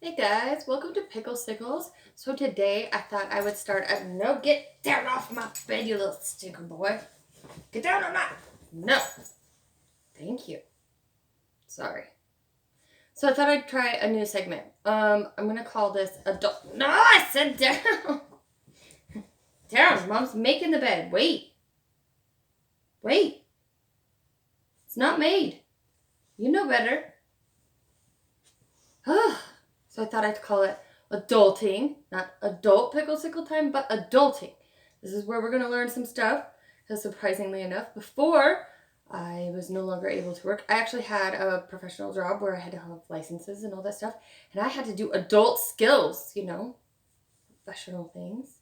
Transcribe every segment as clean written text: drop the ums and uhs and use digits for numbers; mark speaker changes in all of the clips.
Speaker 1: Hey guys, welcome to Pickle Sickles. So today I thought I would start no, get down off my bed, you little stinker boy. Get down on my, no. Thank you. Sorry. So I thought I'd try a new segment. I'm gonna call this adult, no, I said down. Down, Mom's making the bed. Wait. It's not made. You know better. So I thought I'd call it adulting, not adult pickle sickle time, but adulting. This is where we're going to learn some stuff. Because surprisingly enough, before I was no longer able to work, I actually had a professional job where I had to have licenses and all that stuff. And I had to do adult skills, professional things.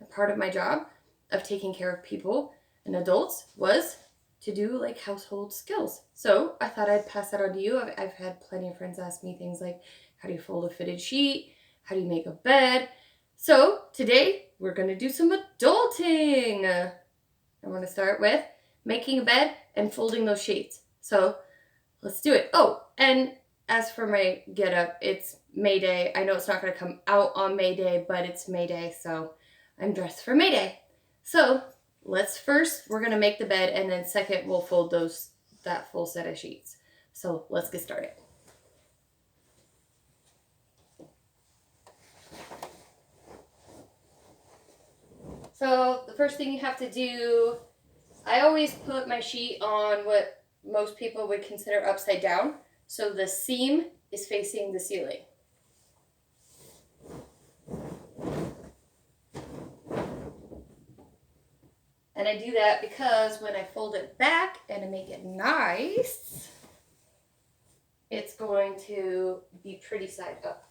Speaker 1: And part of my job of taking care of people and adults was to do like household skills. So I thought I'd pass that on to you. I've had plenty of friends ask me things like, how do you fold a fitted sheet? How do you make a bed? So today we're going to do some adulting. I want to start with making a bed and folding those sheets. So let's do it. Oh, and as for my get up, it's May Day. I know it's not going to come out on May Day, but it's May Day, so I'm dressed for May Day. So we're going to make the bed, and then second, we'll fold that full set of sheets. So let's get started. So the first thing you have to do, I always put my sheet on what most people would consider upside down. So the seam is facing the ceiling. And I do that because when I fold it back and I make it nice, it's going to be pretty side up.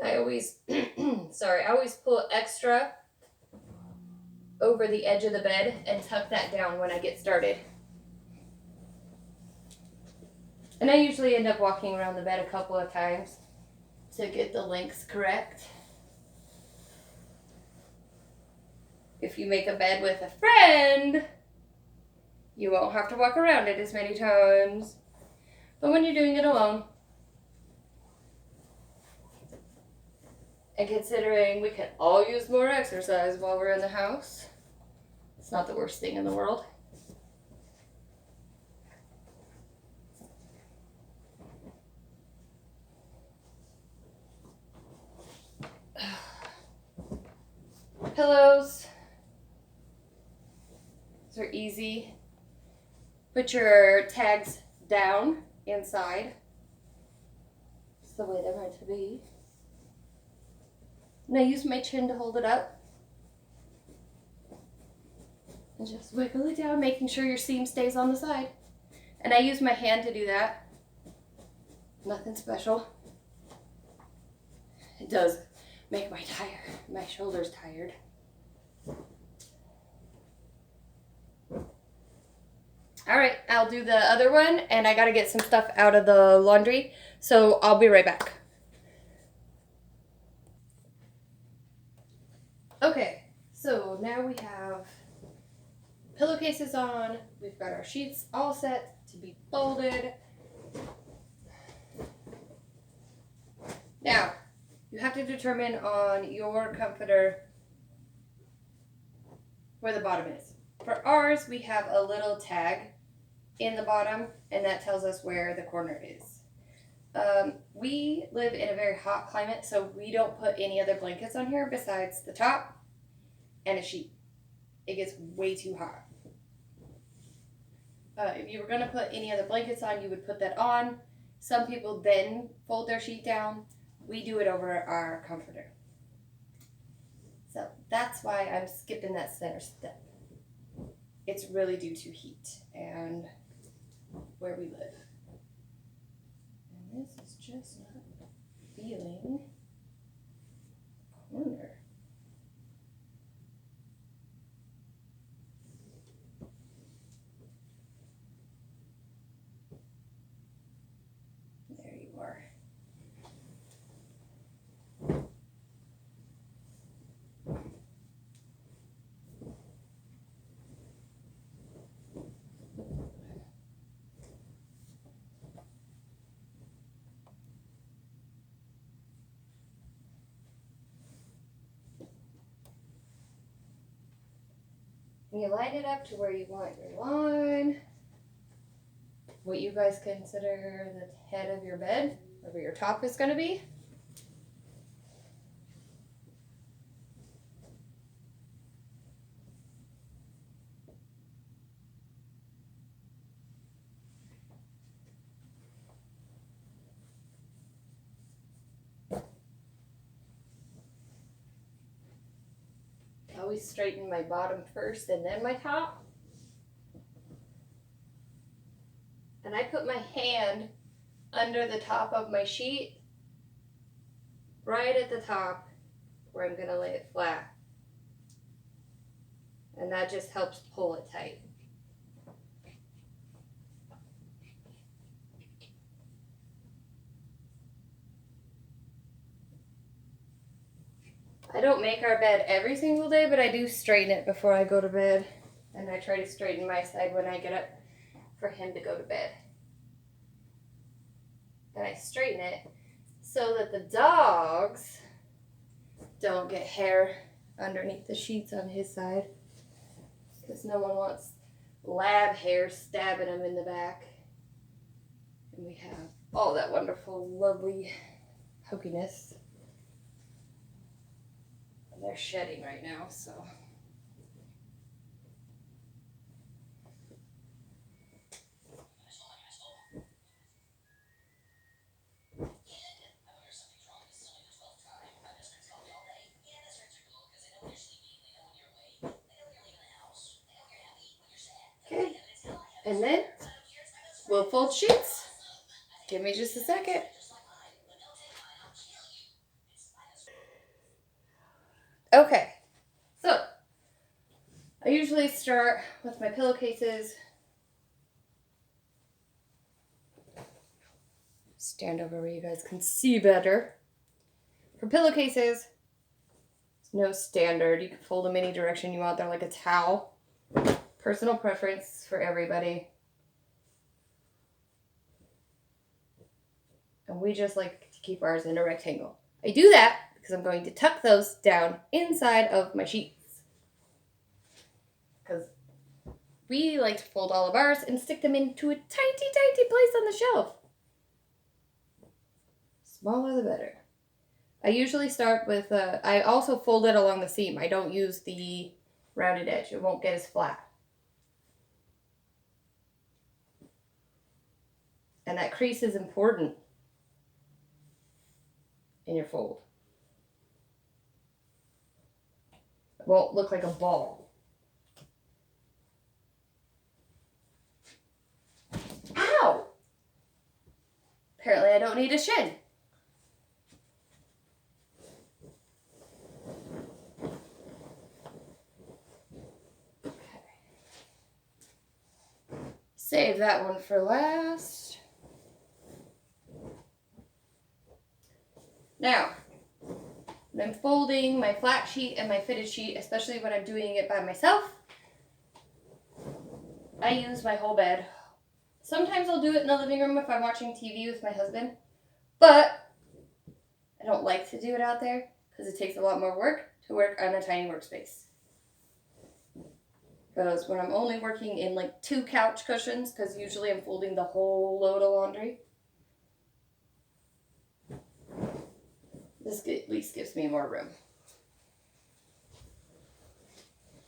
Speaker 1: I always, I always pull extra over the edge of the bed and tuck that down when I get started. And I usually end up walking around the bed a couple of times to get the lengths correct. If you make a bed with a friend, you won't have to walk around it as many times. But when you're doing it alone, and considering we can all use more exercise while we're in the house, it's not the worst thing in the world. Pillows. These are easy. Put your tags down inside. It's the way they're meant to be. And I use my chin to hold it up. And just wiggle it down, making sure your seam stays on the side. And I use my hand to do that. Nothing special. It does make my shoulders tired. All right, I'll do the other one, and I gotta get some stuff out of the laundry, so I'll be right back. Okay, so now we have pillowcases on. We've got our sheets all set to be folded. Now, you have to determine on your comforter where the bottom is. For ours, we have a little tag in the bottom, and that tells us where the corner is. We live in a very hot climate, so we don't put any other blankets on here besides the top and a sheet. It gets way too hot. If you were going to put any other blankets on, you would put that on. Some people then fold their sheet down. We do it over our comforter. So that's why I'm skipping that center step. It's really due to heat and where we live. And this is just not feeling corner. And you line it up to where you want your line. What you guys consider the head of your bed, wherever your top is going to be. I always straighten my bottom first and then my top. And I put my hand under the top of my sheet, right at the top where I'm going to lay it flat. And that just helps pull it tight. I don't make our bed every single day, but I do straighten it before I go to bed. And I try to straighten my side when I get up for him to go to bed. And I straighten it so that the dogs don't get hair underneath the sheets on his side. Because no one wants lab hair stabbing them in the back. And we have all that wonderful, lovely hokiness. And they're shedding right now, so. Okay, and then we'll fold sheets. Give me just a second. Okay, so I usually start with my pillowcases. Stand over where you guys can see better. For pillowcases, it's no standard. You can fold them any direction you want. They're like a towel. Personal preference for everybody. And we just like to keep ours in a rectangle. I do that because I'm going to tuck those down inside of my sheets. Because we like to fold all of ours and stick them into a tiny, tiny place on the shelf. Smaller the better. I usually start with, I also fold it along the seam. I don't use the rounded edge. It won't get as flat. And that crease is important in your fold. It won't look like a ball. Ow! Apparently I don't need a shin. Okay. Save that one for last. Now, when I'm folding my flat sheet and my fitted sheet, especially when I'm doing it by myself, I use my whole bed. Sometimes I'll do it in the living room if I'm watching TV with my husband, but I don't like to do it out there because it takes a lot more work to work on a tiny workspace. Because when I'm only working in like 2 couch cushions, because usually I'm folding the whole load of laundry, this at least gives me more room.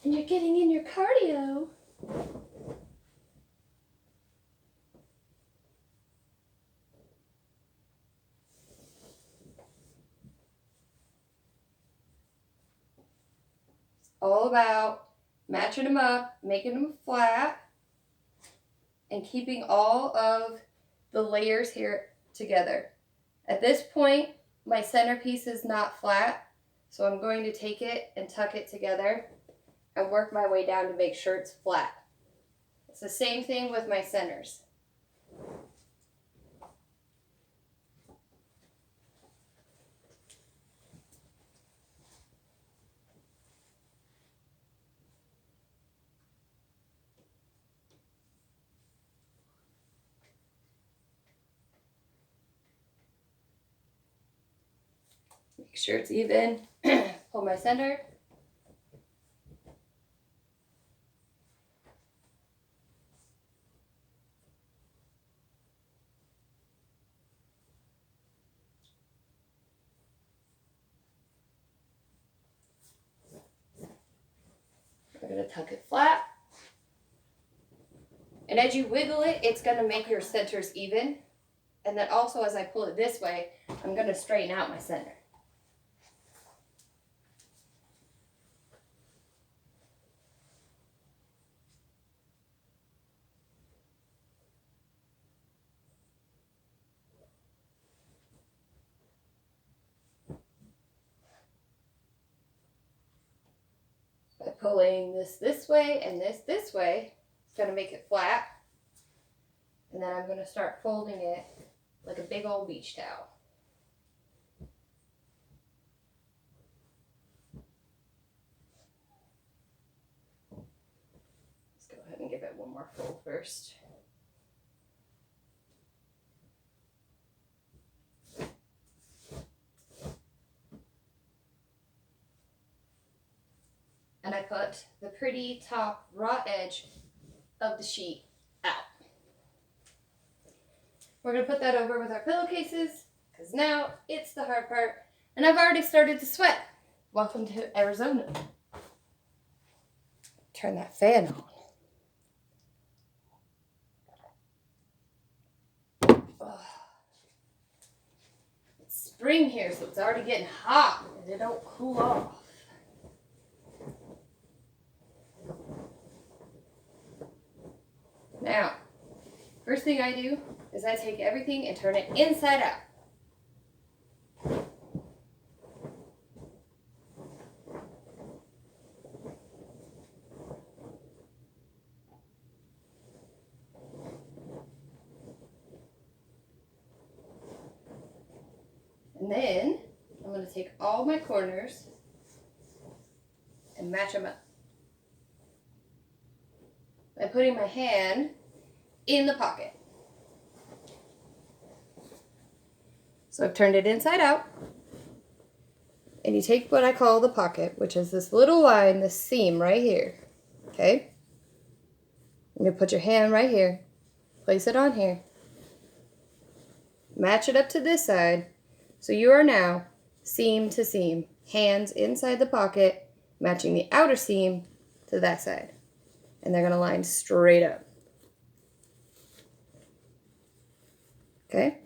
Speaker 1: And you're getting in your cardio. It's all about matching them up, making them flat, and keeping all of the layers here together. At this point, my centerpiece is not flat, so I'm going to take it and tuck it together and work my way down to make sure it's flat. It's the same thing with my centers. Make sure it's even. Pull my center. going to tuck it flat. And as you wiggle it, it's going to make your centers even. And then also as I pull it this way, I'm going to straighten out my center. By pulling this way and this way, it's going to make it flat. And then I'm going to start folding it like a big old beach towel. Let's go ahead and give it one more fold first. And I put the pretty top raw edge of the sheet out. We're going to put that over with our pillowcases because now it's the hard part. And I've already started to sweat. Welcome to Arizona. Turn that fan on. Oh. It's spring here, so it's already getting hot and it don't cool off. Now, first thing I do is I take everything and turn it inside out. And then I'm going to take all my corners and match them up by putting my hand in the pocket. So I've turned it inside out, and you take what I call the pocket, which is this little line, this seam right here, okay? You're going to put your hand right here, place it on here, match it up to this side, so you are now seam to seam, hands inside the pocket, matching the outer seam to that side. And they're going to line straight up. Okay?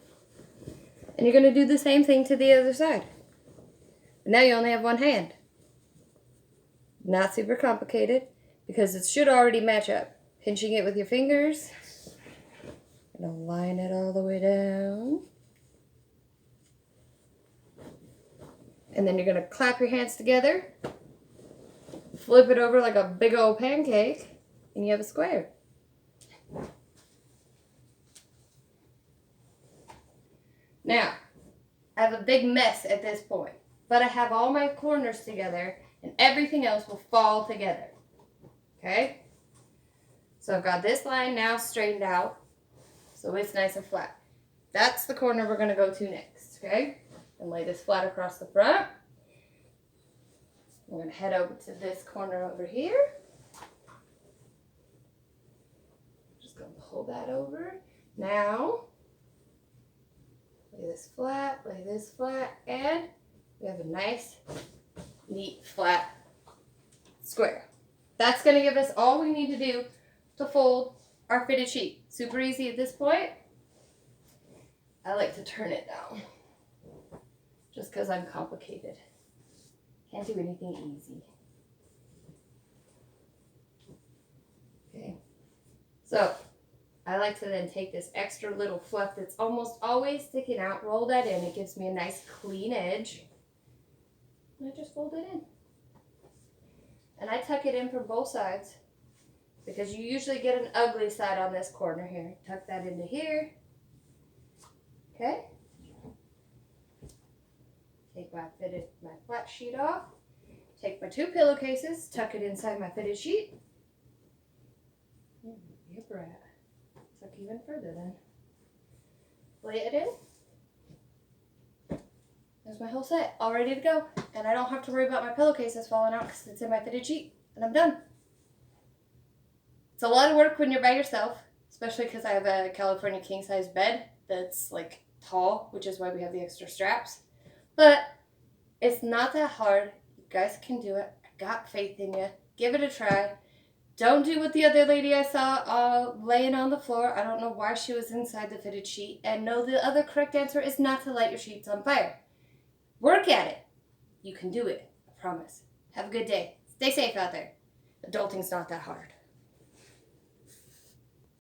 Speaker 1: And you're going to do the same thing to the other side. But now you only have one hand. Not super complicated because it should already match up. Pinching it with your fingers. You're going to line it all the way down. And then you're going to clap your hands together. Flip it over like a big old pancake. And you have a square. Now, I have a big mess at this point, but I have all my corners together and everything else will fall together. Okay? So I've got this line now straightened out, so it's nice and flat. That's the corner we're going to go to next, okay? And lay this flat across the front. I'm going to head over to this corner over here. Going to pull that over. Now, lay this flat, and we have a nice, neat, flat square. That's going to give us all we need to do to fold our fitted sheet. Super easy at this point. I like to turn it down just because I'm complicated. Can't do anything easy. Okay. So, I like to then take this extra little fluff that's almost always sticking out, roll that in. It gives me a nice clean edge. And I just fold it in. And I tuck it in from both sides because you usually get an ugly side on this corner here. Tuck that into here. Okay? Take my flat sheet off. Take my two pillowcases, tuck it inside my fitted sheet. Be a brat. Tuck even further then. Lay it in. There's my whole set, all ready to go. And I don't have to worry about my pillowcases falling out because it's in my fitted sheet. And I'm done. It's a lot of work when you're by yourself, especially because I have a California king size bed that's like tall, which is why we have the extra straps. But it's not that hard. You guys can do it. I got faith in you. Give it a try. Don't do what the other lady I saw laying on the floor. I don't know why she was inside the fitted sheet. And no, the other correct answer is not to light your sheets on fire. Work at it. You can do it. I promise. Have a good day. Stay safe out there. Adulting's not that hard.